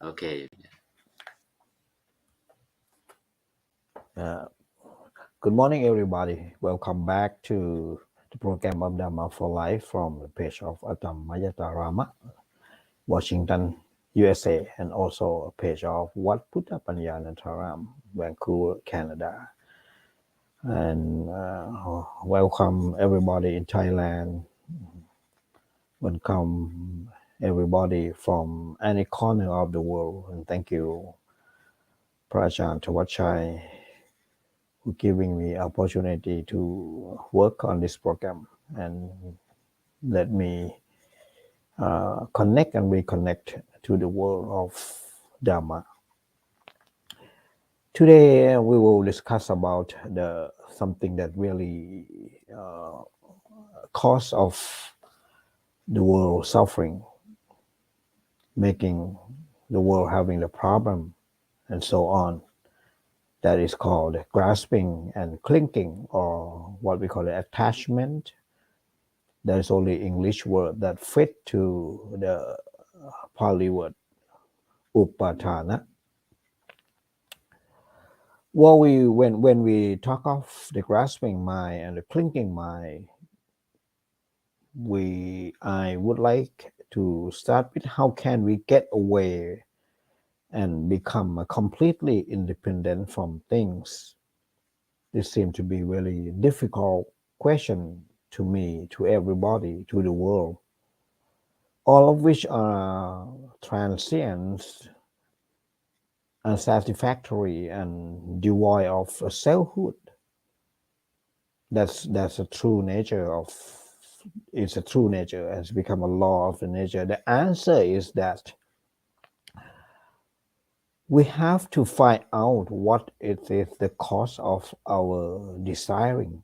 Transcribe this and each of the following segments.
Okay. Good morning, everybody. Welcome back to the program of Dhamma for Life from the page of Dhamma, Washington, USA, and also a page of Wat Putta Panya Nataram, Vancouver, Canada. And welcome everybody in Thailand. Welcome everybody from any corner of the world. And thank you, Prajaan Tawachai, for giving me opportunity to work on this program and let me connect and reconnect to the world of Dhamma. Today we will discuss about something that really cause of the world suffering, making the world having the problem and so on. That is called grasping and clinging, or what we call attachment. There is only English word that fit to the Pali word upadana. Well, when we talk of the grasping mind and the clinging mind, I would like to start with how can we get away and become completely independent from things. This seems to be a really difficult question to me, to everybody, to the world, all of which are transient, unsatisfactory, and devoid of selfhood. That's a true nature of. It's a true nature, has become a law of the nature. The answer is that we have to find out what it is the cause of our desiring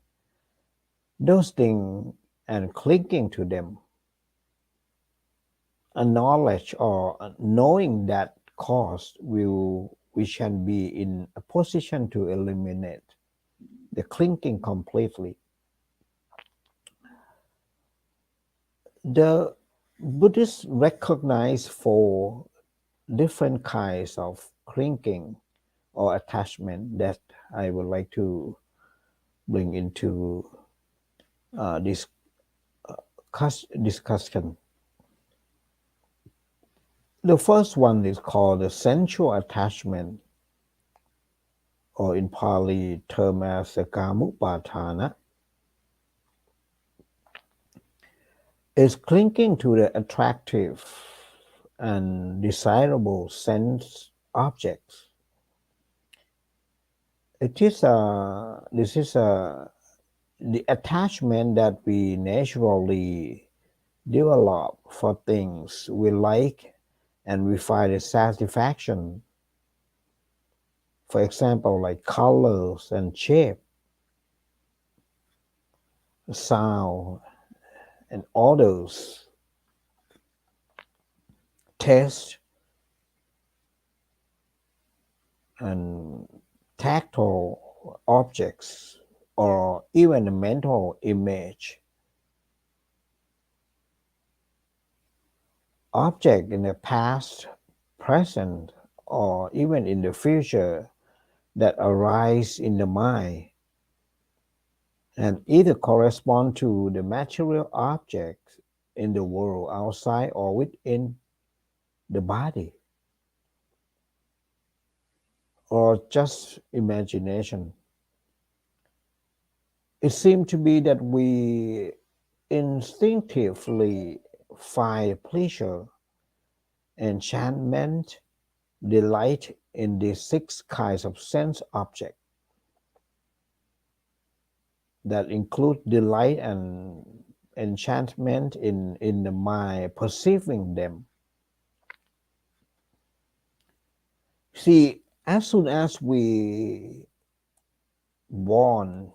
those things and clinging to them. A knowledge or knowing that cause we can be in a position to eliminate the clinging completely. The Buddhists recognize four different kinds of clinging or attachment that I would like to bring into this discussion. The first one is called the sensual attachment, or in Pali termed as kamupadana. Is clinging to the attractive and desirable sense objects. This is the attachment that we naturally develop for things we like and we find a satisfaction. For example, like colors and shape, sound and odors, taste and tactile objects, or even a mental image. Object in the past, present, or even in the future that arise in the mind and either correspond to the material objects in the world outside or within the body, or just imagination. It seems to be that we instinctively find pleasure, enchantment, delight in these six kinds of sense objects that include delight and enchantment in the mind perceiving them. See, as soon as we born,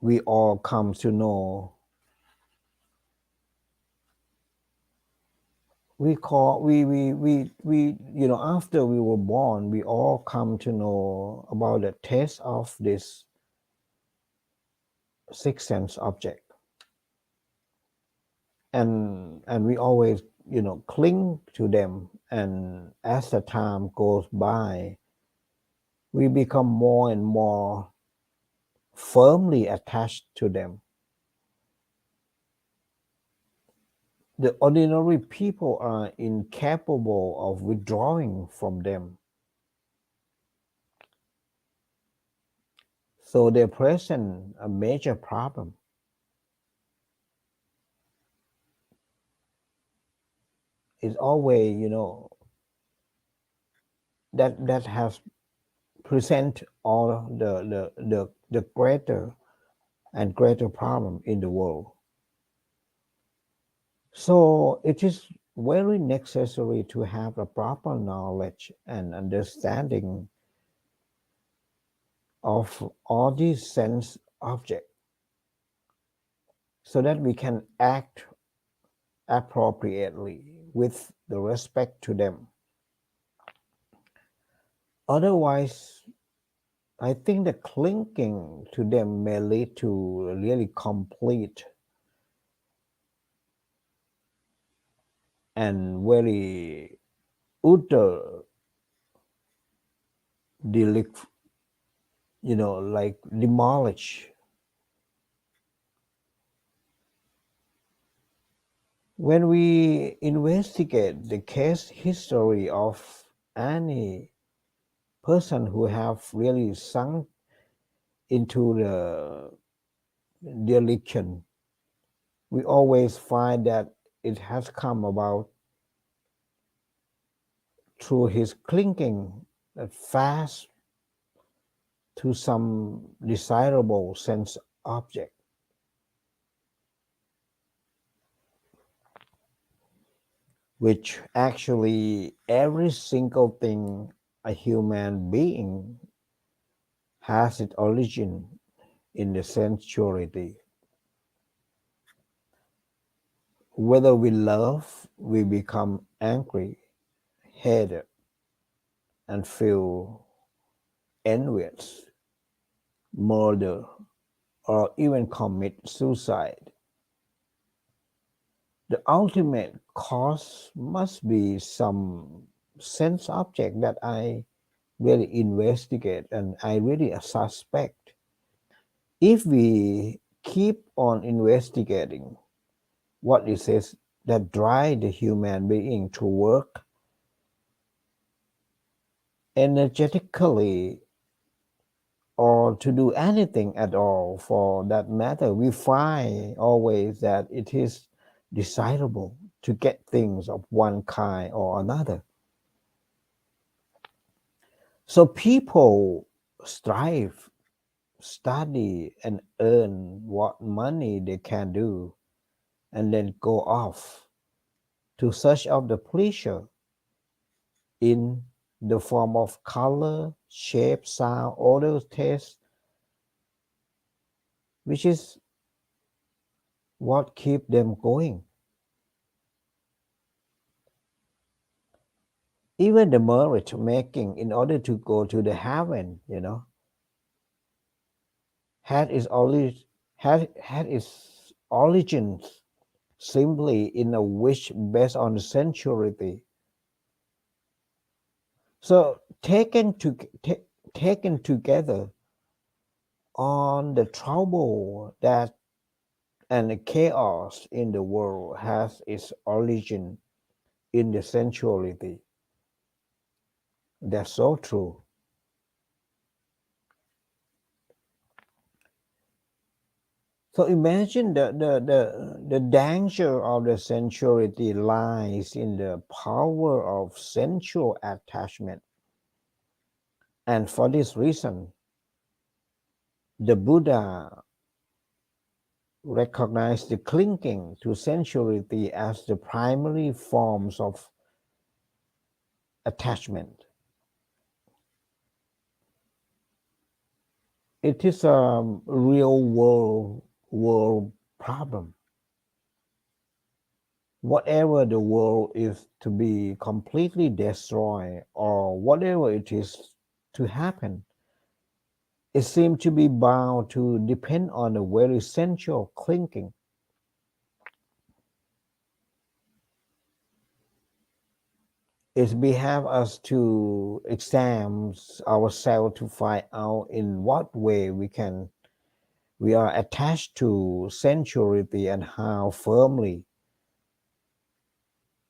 we all come to know. After we were born, we all come to know about the taste of this six sense object, and we always cling to them, and as the time goes by, we become more and more firmly attached to them. The ordinary people are incapable of withdrawing from them. So they present a major problem. It's always, that has present all the greater and greater problem in the world. So it is very necessary to have a proper knowledge and understanding of all these sense objects so that we can act appropriately with the respect to them. Otherwise, I think the clinging to them may lead to a really complete and very utter like demolish. When we investigate the case history of any person who have really sunk into the dereliction, we always find that it has come about through his clinging fast to some desirable sense object. Which actually every single thing a human being has its origin in the sensuality. Whether we love, we become angry, hated, and feel envious, murder, or even commit suicide. The ultimate cause must be some sense object that I really investigate and I really suspect. If we keep on investigating what it says that drive the human being to work energetically or to do anything at all for that matter, we find always that it is desirable to get things of one kind or another. So people strive, study, and earn what money they can do, and then go off to search of the pleasure in the form of color, shape, sound, odor, taste, which is what keep them going. Even the merit making in order to go to the heaven, had its origins simply in a wish based on sensuality. So taken together on the trouble that and the chaos in the world has its origin in the sensuality. That's so true. So imagine the danger of the sensuality lies in the power of sensual attachment. And for this reason, the Buddha recognized the clinging to sensuality as the primary forms of attachment. It is a real world problem. Whatever the world is to be completely destroyed or whatever it is to happen, it seems to be bound to depend on a very sensual clinging. It behave us to examine ourselves to find out in what way we are attached to sensuality and how firmly,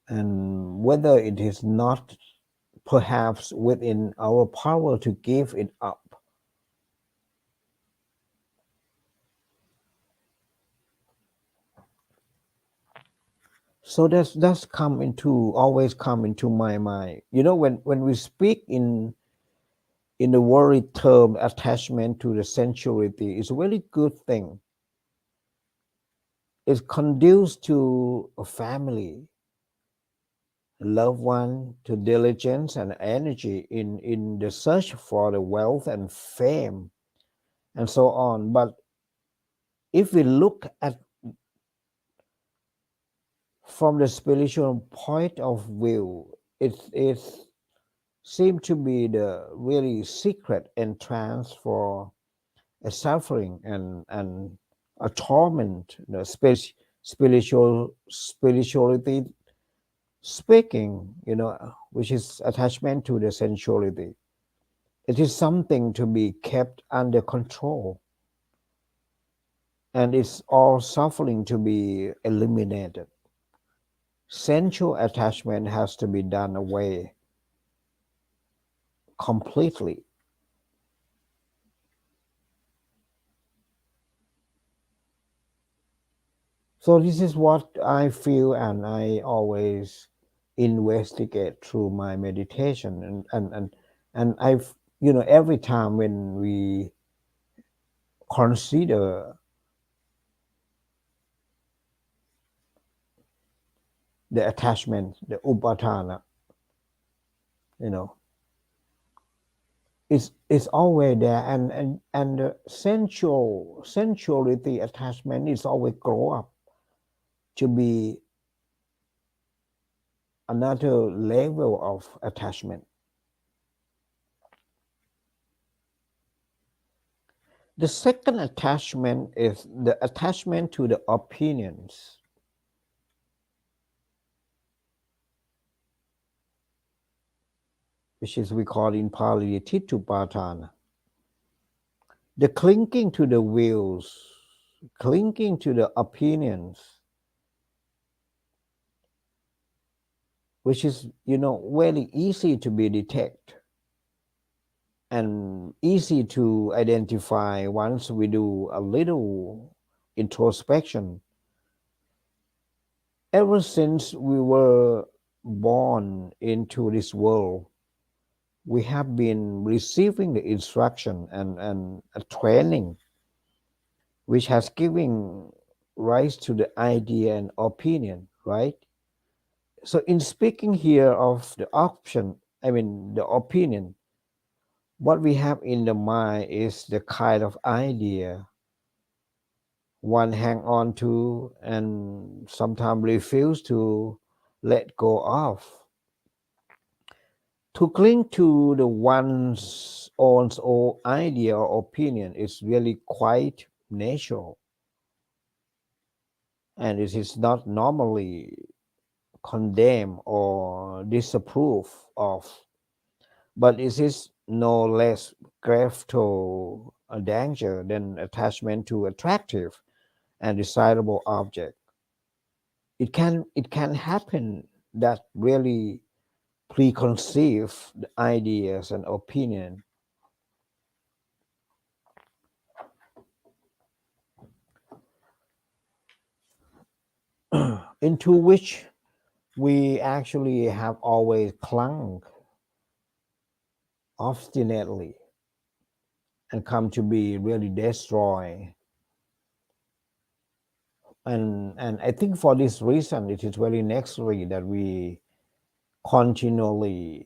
and whether it is not perhaps within our power to give it up. So that's always come into my mind. When we speak in the word term attachment to the sensuality, it's a really good thing. It conduces to a family, loved one, to diligence and energy in the search for the wealth and fame and so on. But if we look at from the spiritual point of view, it seems to be the really secret entrance for a suffering and a torment. The spirituality speaking, which is attachment to the sensuality. It is something to be kept under control, and it's all suffering to be eliminated. Sensual attachment has to be done away completely. So this is what I feel, and I always investigate through my meditation, and I've every time when we consider the attachment, the upadana, it's always there, and the sensuality attachment is always grow up to be another level of attachment. The second attachment is the attachment to the opinions, which is we call in Pali Titupatana. The clinging to the views, clinging to the opinions, which is very easy to be detected and easy to identify once we do a little introspection. Ever since we were born into this world, we have been receiving the instruction and a training which has given rise to the idea and opinion, right? So in speaking here of the the opinion, what we have in the mind is the kind of idea one hang on to and sometimes refuse to let go of. To cling to the one's own idea or opinion is really quite natural, and it is not normally condemned or disapproved of, but it is no less grave to a danger than attachment to attractive and desirable object. It can happen that really preconceived ideas and opinion into which we actually have always clung obstinately and come to be really destroyed. And I think for this reason, it is very necessary that we continually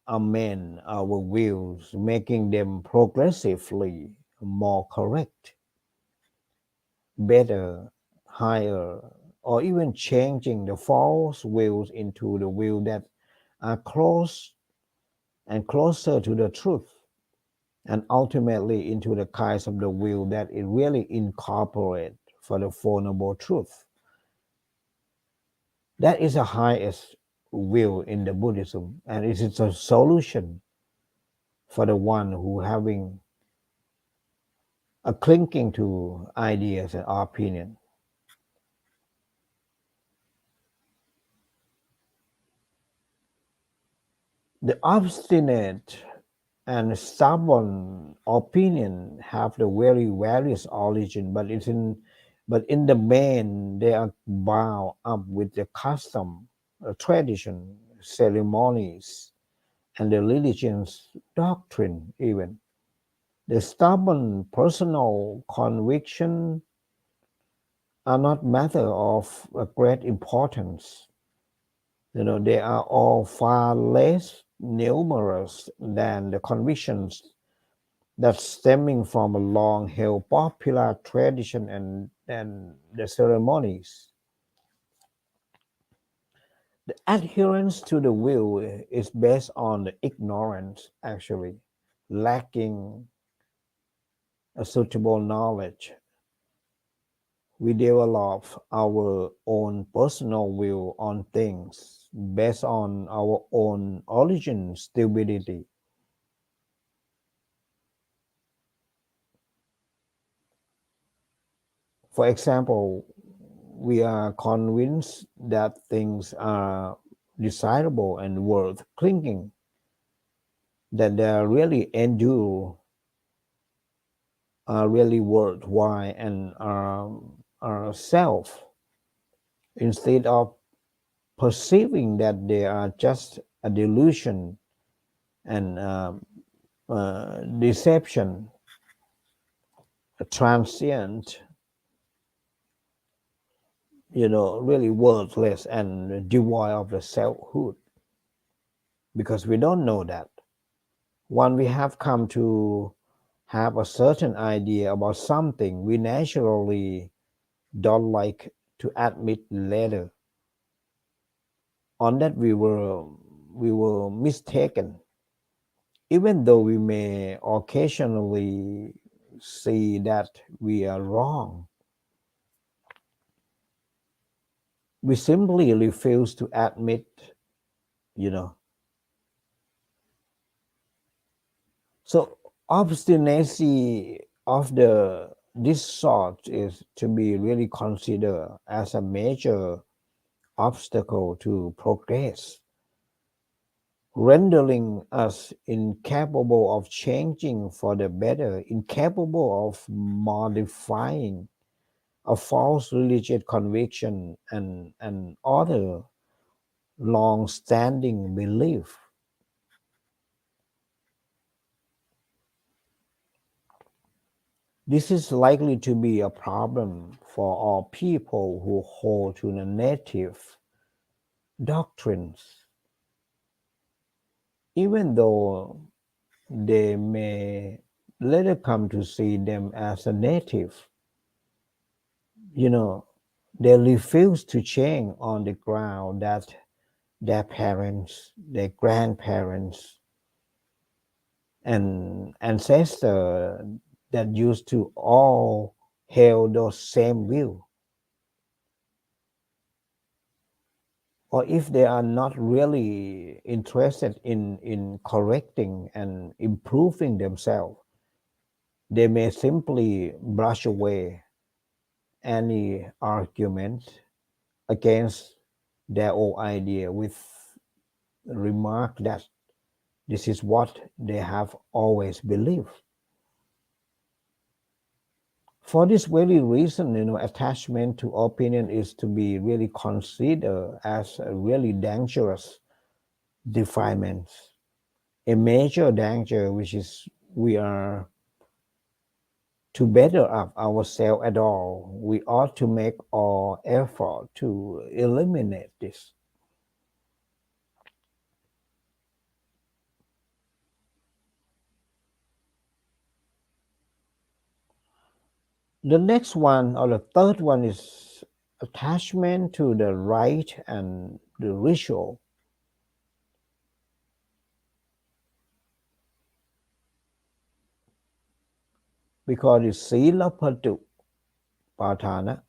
amend our views, making them progressively more correct, better, higher, or even changing the false views into the view that are close and closer to the truth, and ultimately into the kinds of the view that it really incorporates for the Four Noble Truth. That is the highest will in the Buddhism, and it is a solution for the one who having a clinging to ideas and opinion. The obstinate and stubborn opinion have the very various origin, but in the main they are bound up with the custom, tradition, ceremonies, and the religion's doctrine even. The stubborn personal conviction are not matter of great importance. They are all far less numerous than the convictions that stemming from a long-held popular tradition and the ceremonies. The adherence to the will is based on the ignorance, actually, lacking a suitable knowledge. We develop our own personal will on things based on our own origin stability. For example, we are convinced that things are desirable and worth clinging, that they are really endure, are really worthwhile, and are self, instead of perceiving that they are just a delusion and deception, a transient, really worthless and devoid of the selfhood. Because we don't know that. When we have come to have a certain idea about something, we naturally don't like to admit later on that we were mistaken, even though we may occasionally see that we are wrong. We simply refuse to admit, So obstinacy of this sort is to be really considered as a major obstacle to progress, rendering us incapable of changing for the better, incapable of modifying a false religious conviction and other long-standing belief. This is likely to be a problem for all people who hold to the native doctrines, even though they may later come to see them as a native. They refuse to change on the ground that their parents, their grandparents, and ancestors that used to all held those same view. Or if they are not really interested in correcting and improving themselves, they may simply brush away any argument against their own idea with the remark that this is what they have always believed. For this very reason, attachment to opinion is to be really considered as a really dangerous defilement, a major danger which is we are to better up ourselves at all. We ought to make all effort to eliminate this. The next one, or the third one, is attachment to the rite and the ritual. We call it sila patu patana.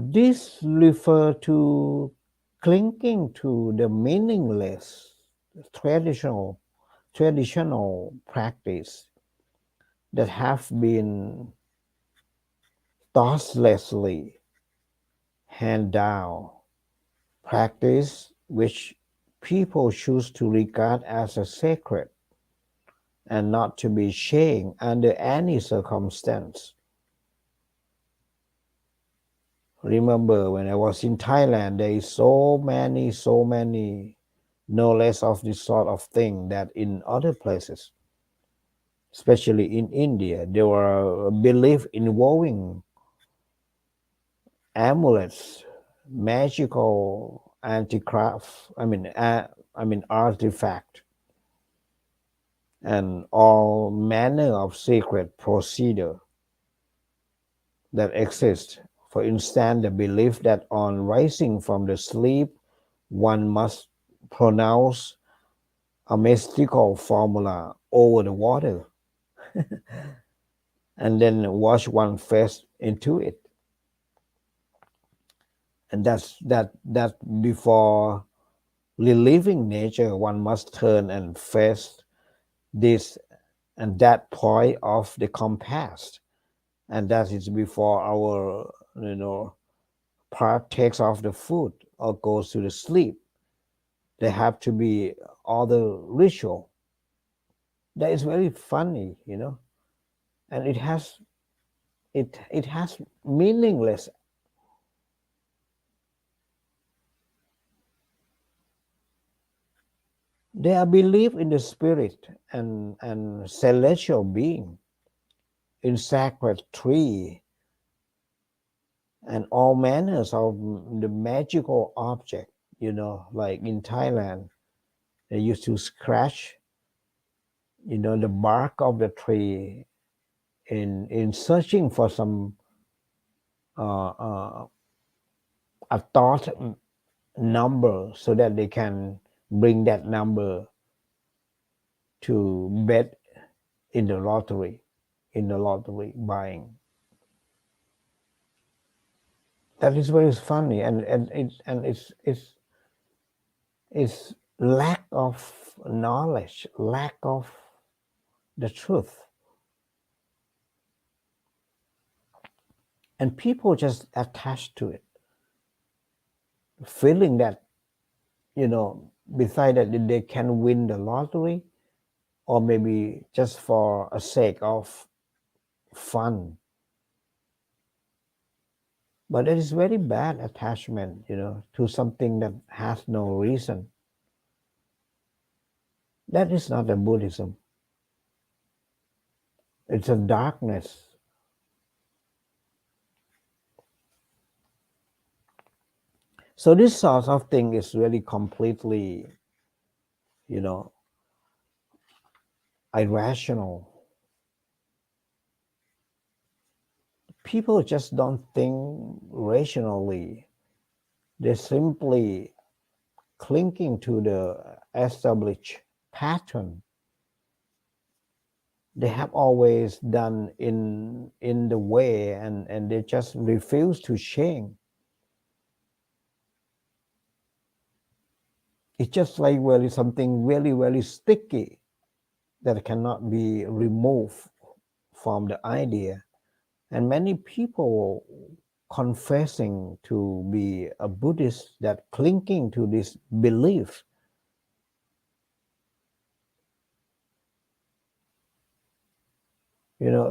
This refer to clinging to the meaningless traditional practice that have been thoughtlessly handed down, practice which people choose to regard as a sacred and not to be shamed under any circumstance. Remember, when I was in Thailand, there is so many knowledge of this sort of thing that in other places, especially in India, there were belief involving amulets, magical anti-craft, artifact, and all manner of secret procedure that exist. For instance, the belief that on rising from the sleep, one must pronounce a mystical formula over the water and then wash one face into it. And that before relieving nature, one must turn and face this and that point of the compass. And that is before our, part takes off the food or goes to the sleep. There have to be other ritual. That is very funny, and it has meaningless. They are belief in the spirit and celestial being, in sacred tree, and all manners of the magical object. Like in Thailand, they used to scratch, the bark of the tree in searching for some a thought number so that they can bring that number to bet in the lottery buying. That is very funny, and it's lack of knowledge, lack of the truth, and people just attach to it, feeling that beside that they can win the lottery, or maybe just for a sake of fun. But it is very bad attachment, to something that has no reason. That is not a Buddhism. It's a darkness. So this sort of thing is really completely, irrational. People just don't think rationally. They're simply clinging to the established pattern they have always done in the way, and they just refuse to change. It's just like something really sticky that cannot be removed from the idea. And many people confessing to be a Buddhist that clinging to this belief.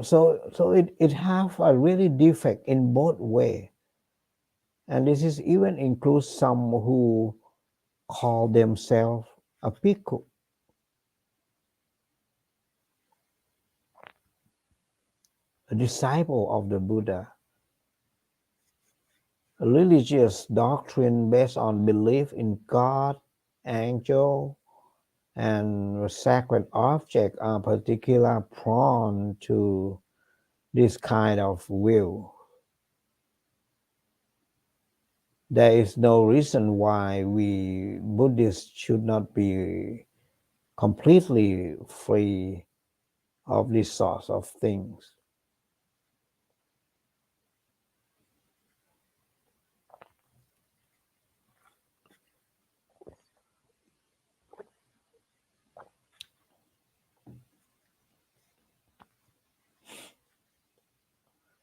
So it have a really defect in both way. And this is even includes some who call themselves a bhikkhu, a disciple of the Buddha. A religious doctrine based on belief in God, angel, and sacred object are particularly prone to this kind of view. There is no reason why we Buddhists should not be completely free of these sorts of things.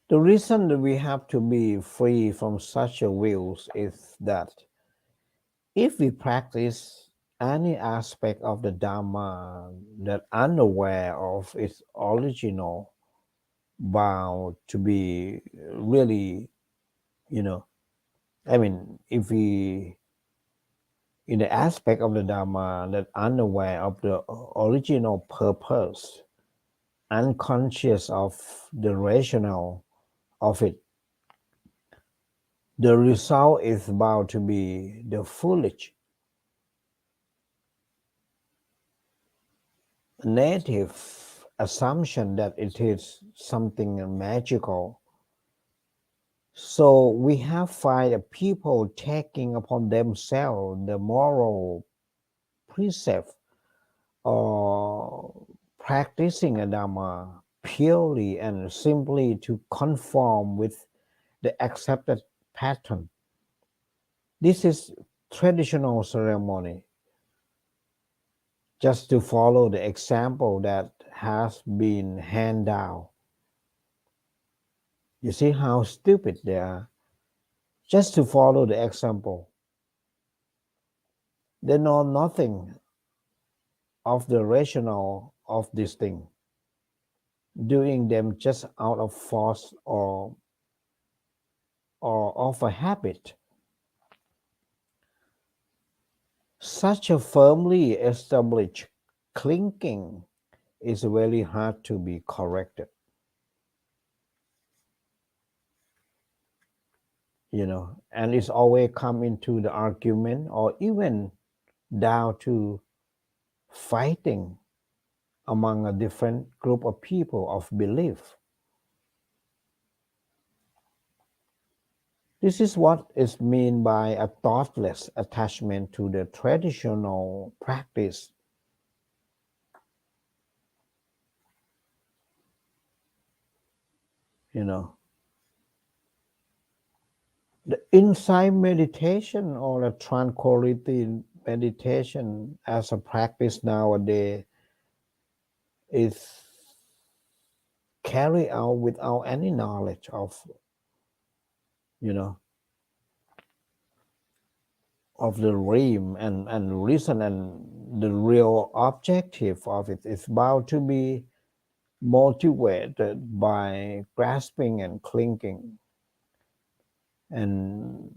The reason that we have to be free from such a views is that if we practice any aspect of the Dhamma that unaware of its original bound to be really, you know, I mean, if we in the aspect of the Dhamma that unaware of the original purpose, unconscious of the rationale of it, the result is bound to be the foolish, native assumption that it is something magical. So we have find people taking upon themselves the moral precept or practicing a Dhamma purely and simply to conform with the accepted pattern. This is traditional ceremony, just to follow the example that has been handed down. You see how stupid they are? Just to follow the example. They know nothing of the rationale of this thing, doing them just out of force or of a habit. Such a firmly established clinging is very hard to be corrected. And it's always come into the argument or even down to fighting among a different group of people of belief. This is what is meant by a thoughtless attachment to the traditional practice. The insight meditation or the tranquility meditation as a practice nowadays is carried out without any knowledge of of the realm and reason, and the real objective of it is bound to be motivated by grasping and clinging. And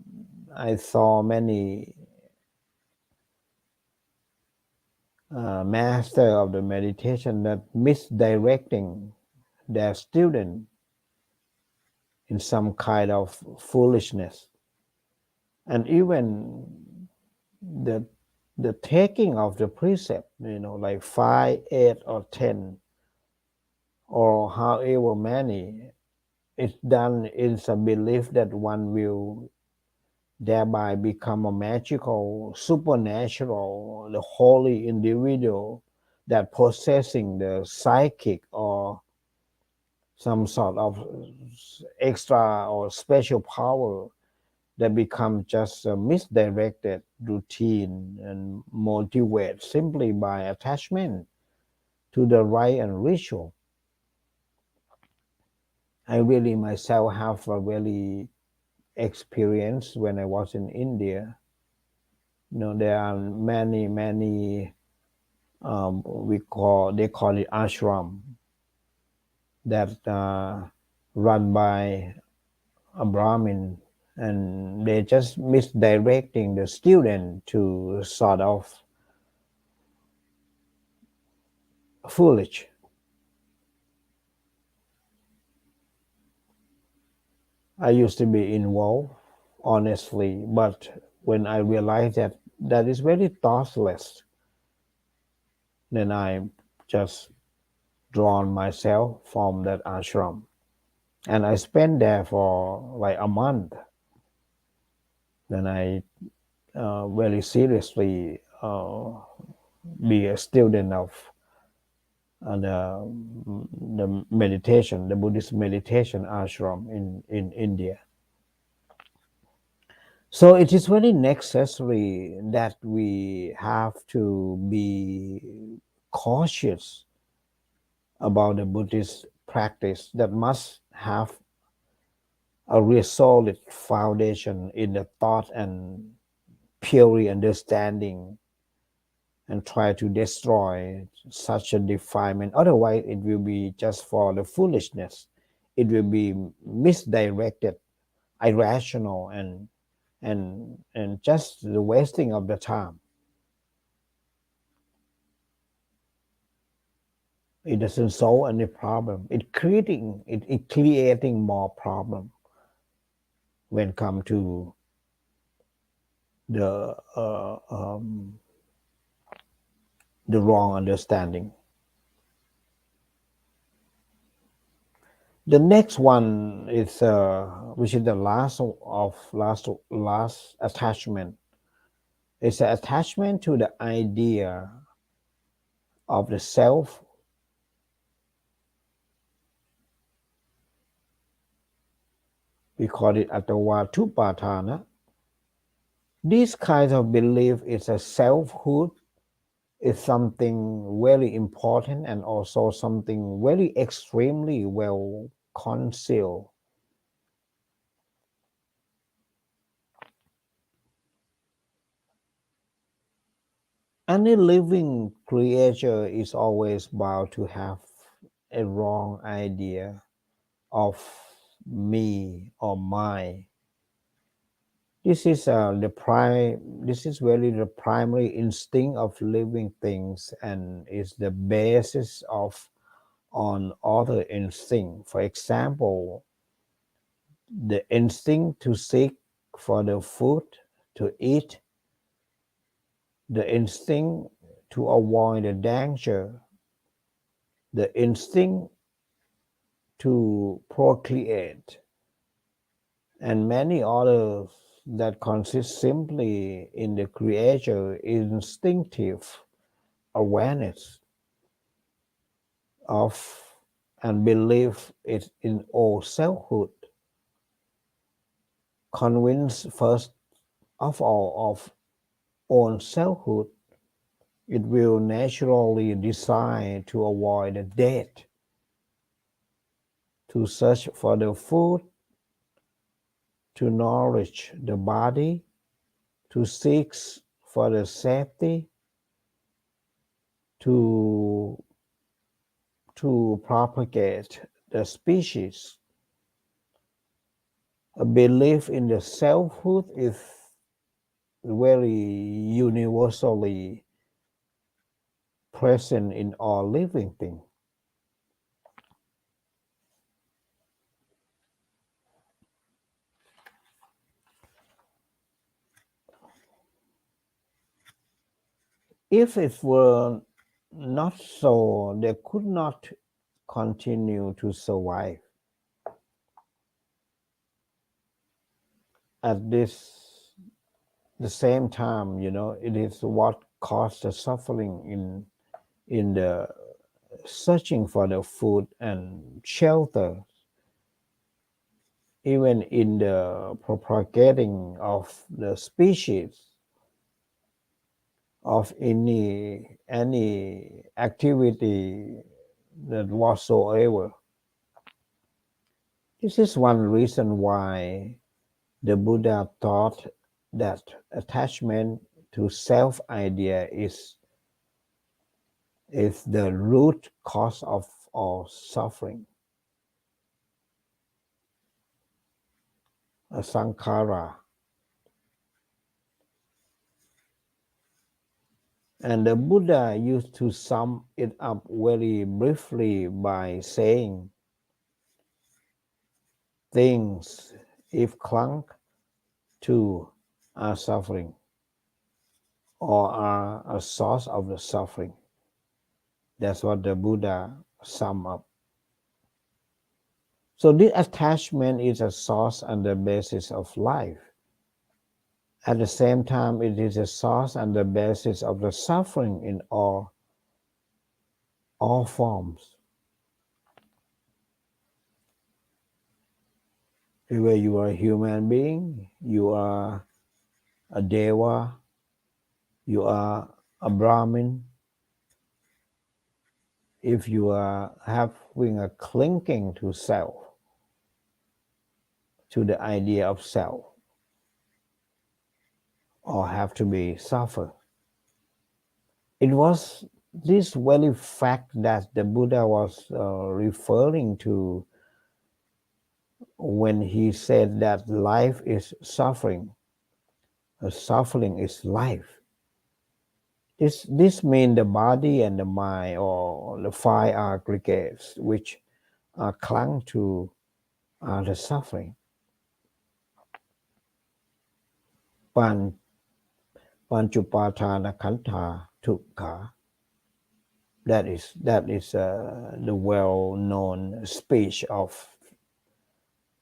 I saw many master of the meditation that misdirecting their student in some kind of foolishness, and even the taking of the precept, like 5, 8, or 10, or however many, it's done in some belief that one will thereby become a magical, supernatural, the holy individual that possessing the psychic or some sort of extra or special power that become just a misdirected routine and motivated simply by attachment to the rite and ritual. I really myself have a really experience when I was in India. There are many they call it ashram that run by a Brahmin, and they just misdirecting the student to sort of foolish. I used to be involved, honestly, but when I realized that that is very thoughtless, then I just drawn myself from that ashram, and I spent there for like a month. Then I very seriously be a student of the meditation, the Buddhist meditation ashram in India. So it is very necessary that we have to be cautious about the Buddhist practice that must have a real solid foundation in the thought and purely understanding and try to destroy such a defilement. Otherwise, it will be just for the foolishness. It will be misdirected, irrational, and just the wasting of the time. It doesn't solve any problem. It creating more problem when come to the wrong understanding. The next one is which is the last attachment. It's an attachment to the idea of the self. We call it atawa upadana. This kind of belief is a selfhood. Is something very important and also something very extremely well concealed. Any living creature is always bound to have a wrong idea of me or mine. This is really the primary instinct of living things and is the basis of on other instinct. For example, the instinct to seek for the food to eat, the instinct to avoid the danger, the instinct to procreate, and many others that consist simply in the creature instinctive awareness of and belief it in all selfhood, convinced first of all of own selfhood, it will naturally decide to avoid the death, to search for the food, to nourish the body, to seek for the safety, to propagate the species. A belief in the selfhood is very universally present in all living things. If it were not so, they could not continue to survive. At the same time, it is what caused the suffering in the searching for the food and shelter, even in the propagating of the species of any activity that whatsoever. This is one reason why the Buddha thought that attachment to self idea is the root cause of all suffering. A sankhara. And the Buddha used to sum it up very briefly by saying, things, if clung to, are suffering or are a source of the suffering. That's what the Buddha sum up. So this attachment is a source and the basis of life. At the same time, it is a source and the basis of the suffering in all forms. Whether you are a human being, you are a deva, you are a Brahmin, if you are having a clinging to self, to the idea of self or have to be suffer. It was this very fact that the Buddha was referring to when he said that life is suffering. Suffering is life. This means the body and the mind, or the five aggregates which are clung to the suffering. Panchupatana kanta tukha. That is the well-known speech of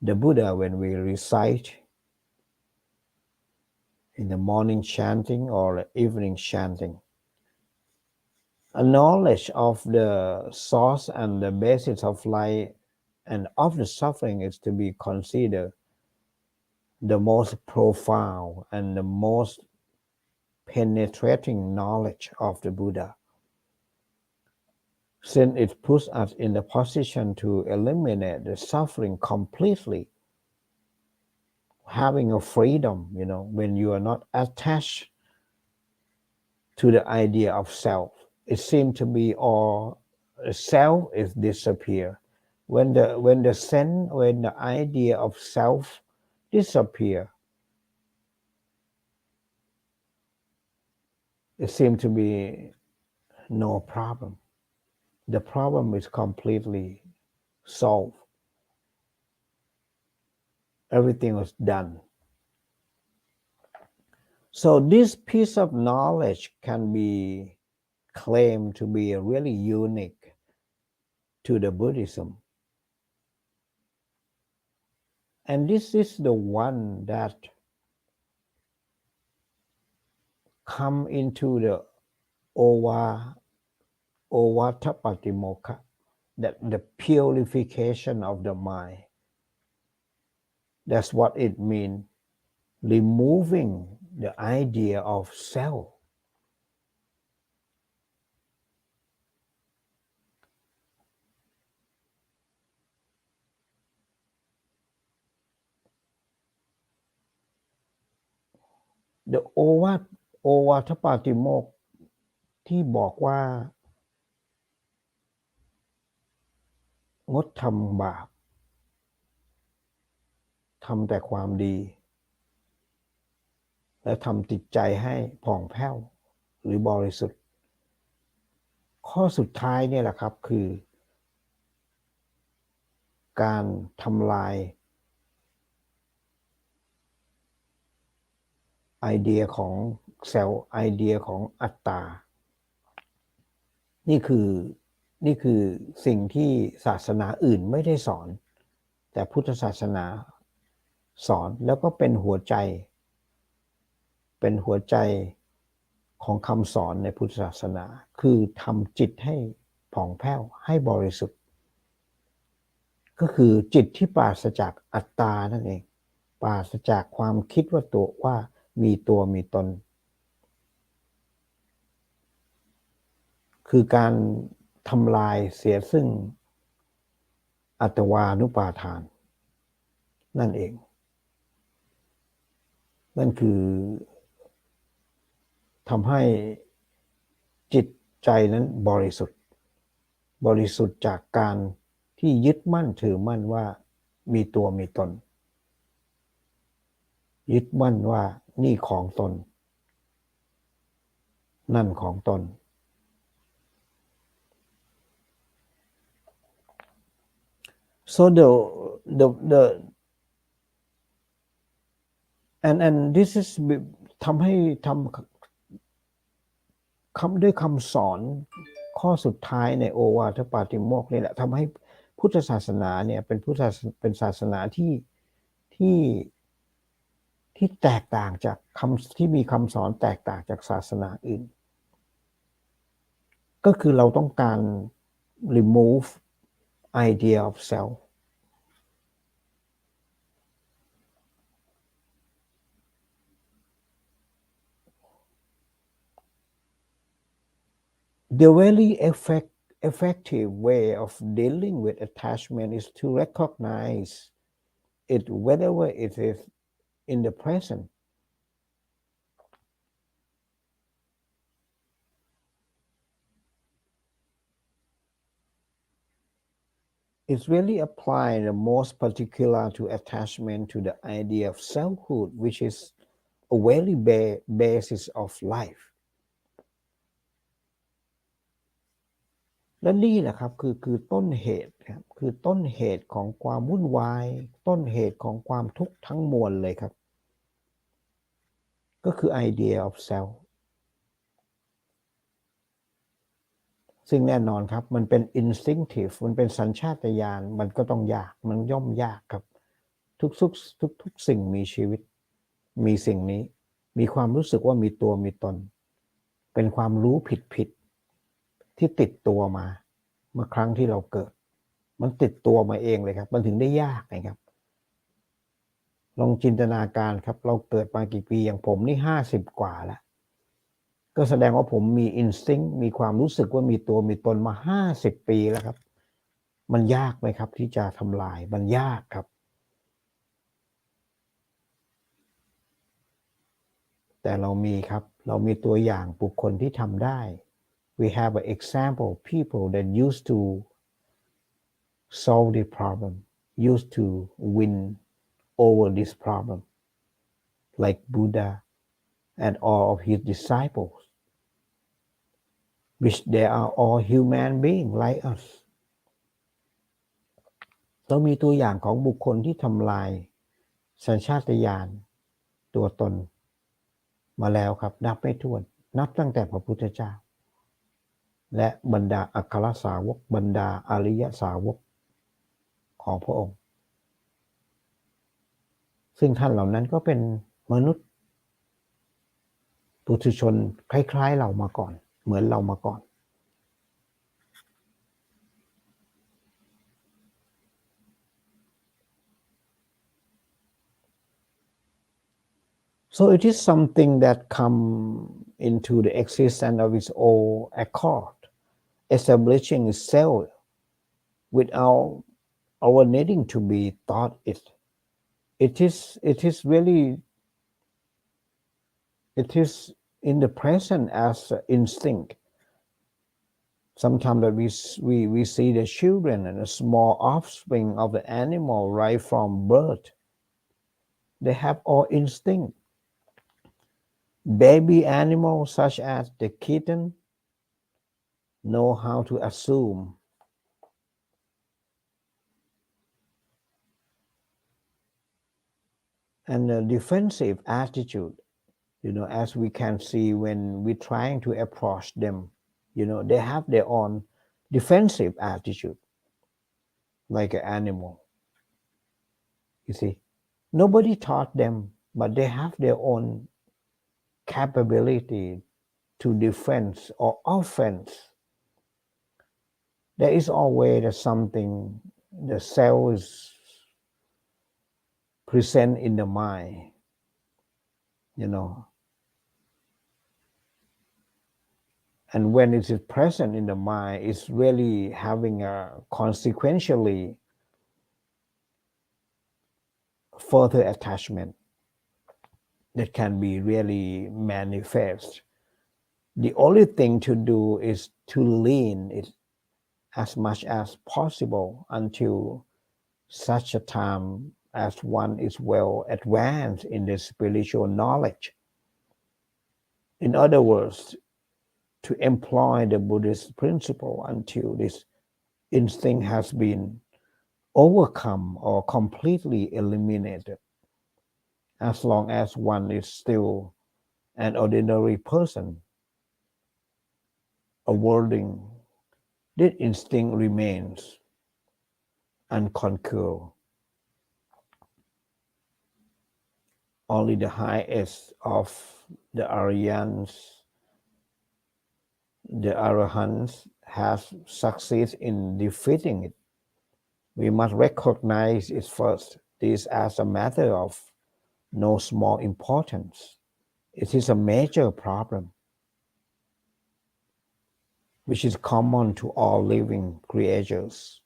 the Buddha when we recite in the morning chanting or the evening chanting. A knowledge of the source and the basis of life and of the suffering is to be considered the most profound and the most penetrating knowledge of the Buddha, since it puts us in the position to eliminate the suffering completely, having a freedom, when you are not attached to the idea of self. It seems to be all self is disappear. When the idea of self disappear, it seems to be no problem. The problem is completely solved. Everything was done. So this piece of knowledge can be claimed to be really unique to the Buddhism. And this is the one that come into the Ovatapatimokkha, that the purification of the mind. That's what it means, removing the idea of self. The Ovatapatimokkha ที่บอกว่างดทำบาปทำแต่ความดีและทำจิตใจให้ผ่องแผ้วหรือบริสุทธิ์ข้อสุดท้ายเนี่ยแหละครับคือการทำลายไอเดียของเซลล์ไอเดียของอัตตานี่คือสิ่งที่ศาสนาอื่นไม่ได้สอนแต่พุทธศาสนาสอนแล้วก็เป็นหัวใจของคำสอนในพุทธศาสนาคือทำจิตให้ผ่องแผ้วให้บริสุทธิ์ก็คือจิตที่ปราศจากอัตตานั่นเองปราศจากความคิดว่ามีตัวมีตนคือการทำลายเสียซึ่งอัตวานุปาทานนั่นเองนั่นคือทำให้จิตใจนั้นบริสุทธิ์จากการที่ยึดมั่นถือมั่นว่ามีตัวมีตนยึดมั่นว่านี่ของตนนั่นของตนSo the and this is ทำด้วยคำสอนข้อสุดท้ายในโอวาทปาติโมกข์นี่แหละทำให้พุทธศาสนาเนี่ยเป็นศาสนาที่แตกต่างจากที่มีคำสอนแตกต่างจากศาสนาอื่นก็คือเราต้องการ remove idea of self The very effective way of dealing with attachment is to recognize it whenever it is in the present. It's really applied the most particular to attachment to the idea of selfhood, which is a very basis of life. และนี่แหละครับคือต้นเหตุครับคือต้นเหตุของความวุ่นวายต้นเหตุของความทุกข์ทั้งมวลเลยครับก็คือ idea of self ซึ่งแน่นอนครับมันเป็น instinctive มันเป็นสัญชาตญาณมันก็ต้องยากมันย่อมยากครับทุกสิ่งมีชีวิตมีสิ่งนี้มีความรู้สึกว่ามีตัวมีตนเป็นความรู้ผิดที่ติดตัวมาเมื่อครั้งที่เราเกิดมันติดตัวมาเองเลยครับมันถึงได้ยากนะครับลองจินตนาการครับเราเกิดมากี่ปีอย่างผมนี่50 กว่าแล้วก็แสดงว่าผมมีอินสติ้งมีความรู้สึกว่ามีตัวมีตนมา50 ปีแล้วครับมันยากไหมครับที่จะทำลายมันยากครับแต่เรามีครับเรามีตัวอย่างบุคคลที่ทำได้ we have an example people that used to solve the problem used to win over this problem like Buddha and all of his disciples which they are all human beings like us เรามีตัวอย่างของบุคคลที่ทำลายสัญชาตญาณตัวตนมาแล้วครับนับไม่ถ้วนนับตั้งแต่พระพุทธเจ้าและบรรดาอัครสาวกบรรดาอริยสาวกของพระองค์ซึ่งท่านเหล่านั้นก็เป็นมนุษย์ปุถุชนคล้ายๆเรามาก่อนเหมือนเรามาก่อน So it is something that come into the existence of its own accord, establishing itself without our needing to be taught it. It is really, it is in the present as instinct. Sometimes that we see the children and the small offspring of the animal right from birth. They have all instinct. Baby animals such as the kitten know how to assume and a defensive attitude, as we can see when we're trying to approach them, they have their own defensive attitude like an animal. You see, nobody taught them, but they have their own capability to defense or offense. There is always something, the self is present in the mind, and when it is present in the mind, it's really having a consequentially further attachment that can be really manifest. The only thing to do is to lean it as much as possible until such a time as one is well advanced in the spiritual knowledge. In other words, to employ the Buddhist principle until this instinct has been overcome or completely eliminated. As long as one is still an ordinary person, a worldling, this instinct remains unconquered. Only the highest of the Arahants has succeeded in defeating it. We must recognize it first. This as a matter of no small importance. It is a major problem, which is common to all living creatures.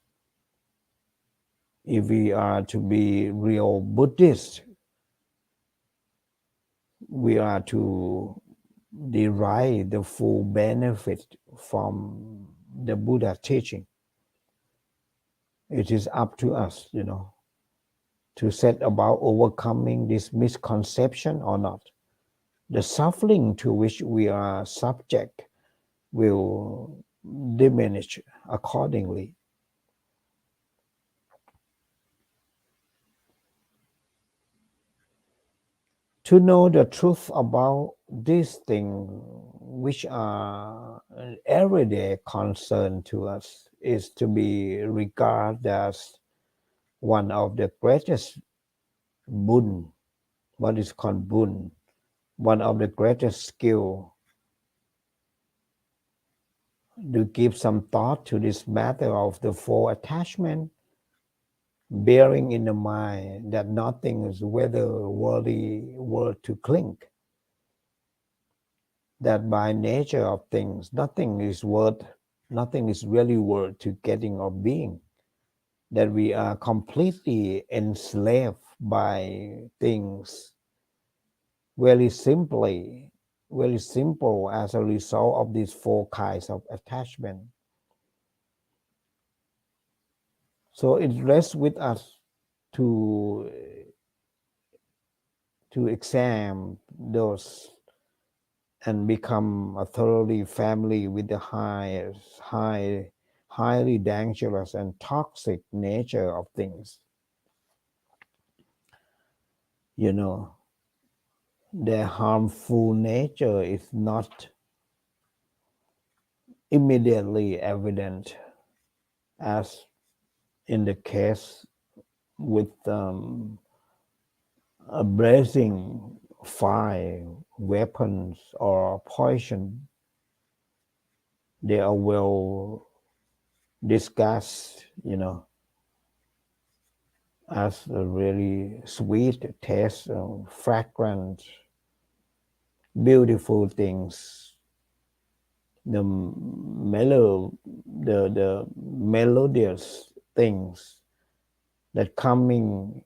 if we are to be real Buddhists, we are to derive the full benefit from the Buddha teaching. It is up to us, to set about overcoming this misconception or not. The suffering to which we are subject will diminish accordingly. To know the truth about these things which are an everyday concern to us is to be regarded as one of the greatest boon, what is called boon, one of the greatest skill. To give some thought to this matter of the four attachment, bearing in the mind that nothing is whether worthy to cling, that by nature of things nothing is really worth to getting or being, that we are completely enslaved by things very simple as a result of these four kinds of attachment. So it rests with us to examine those and become a thoroughly family with the highly dangerous and toxic nature of things. Their harmful nature is not immediately evident, as in the case with a blazing fire, weapons, or poison. They are well discussed, as a really sweet taste, fragrant, beautiful things. The melodious things that coming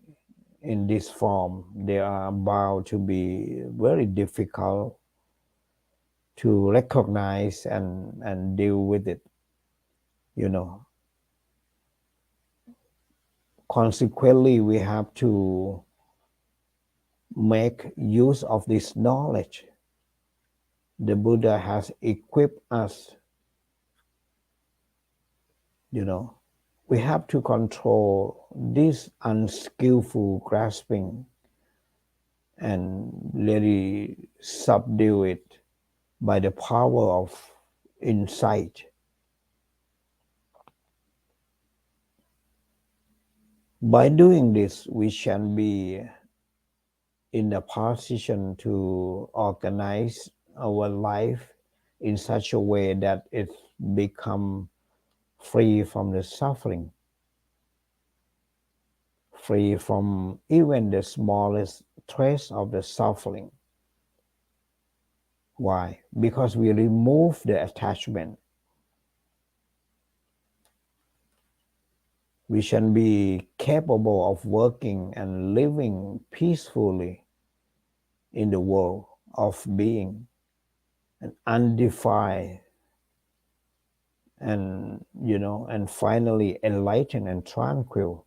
in this form, they are bound to be very difficult to recognize and deal with it. Consequently, we have to make use of this knowledge the Buddha has equipped us. We have to control this unskillful grasping and really subdue it by the power of insight. By doing this, we shall be in a position to organize our life in such a way that it become free from the suffering, free from even the smallest trace of the suffering. Why? Because we remove the attachment. We shall be capable of working and living peacefully in the world of being, and undefiled, and finally enlightened and tranquil.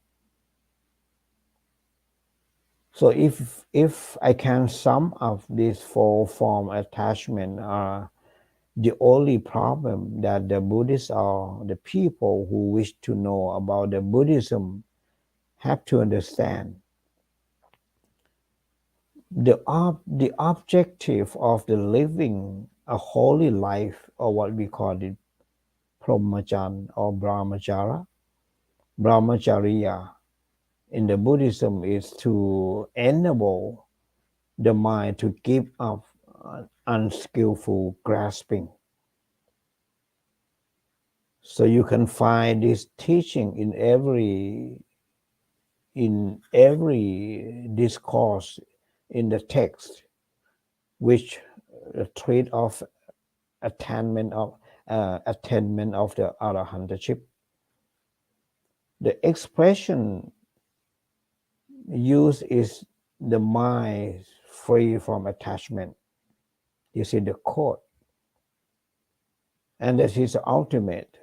So if I can sum up these four form attachment are the only problem that the Buddhists or the people who wish to know about the Buddhism have to understand. The objective of the living a holy life, or what we call it, Brahmacharya or Brahmacharya in the Buddhism, is to enable the mind to give up unskillful grasping. So you can find this teaching in every discourse in the text, which treat of attainment of the arahantship. The expression use is the mind free from attachment. You see the quote. And that is the ultimate.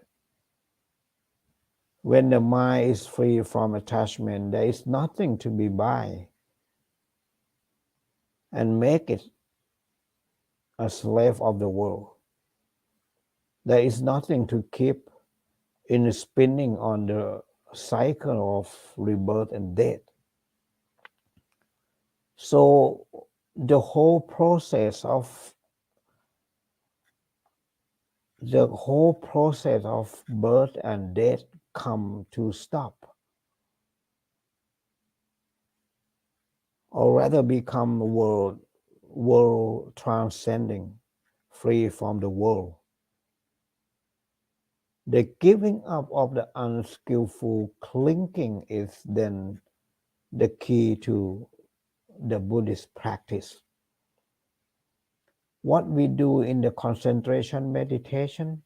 When the mind is free from attachment, there is nothing to be by and make it a slave of the world. There is nothing to keep in spinning on the cycle of rebirth and death. So the whole process of birth and death come to stop, or rather become world transcending, free from the world. The giving up of the unskillful clinging is then the key to the Buddhist practice. What we do in the concentration meditation,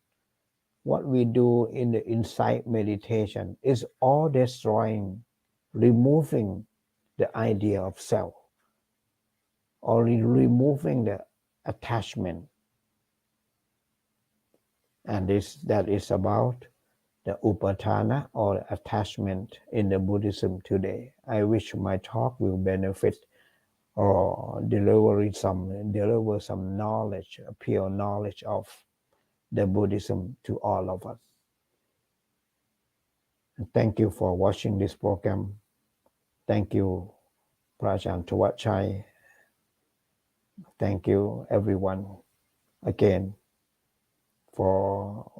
what we do in the insight meditation is all destroying, removing the idea of self, or removing the attachment. And that is about the upadana or attachment in the Buddhism today. I wish my talk will benefit or deliver some knowledge, pure knowledge of the Buddhism to all of us. And thank you for watching this program. Thank you, Prajaan Tawachai. Thank you, everyone, again, for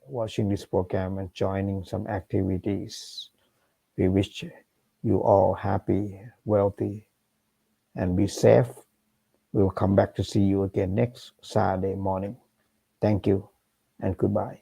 watching this program and joining some activities. We wish you all happy, wealthy, and be safe. We will come back to see you again next Saturday morning. Thank you and goodbye.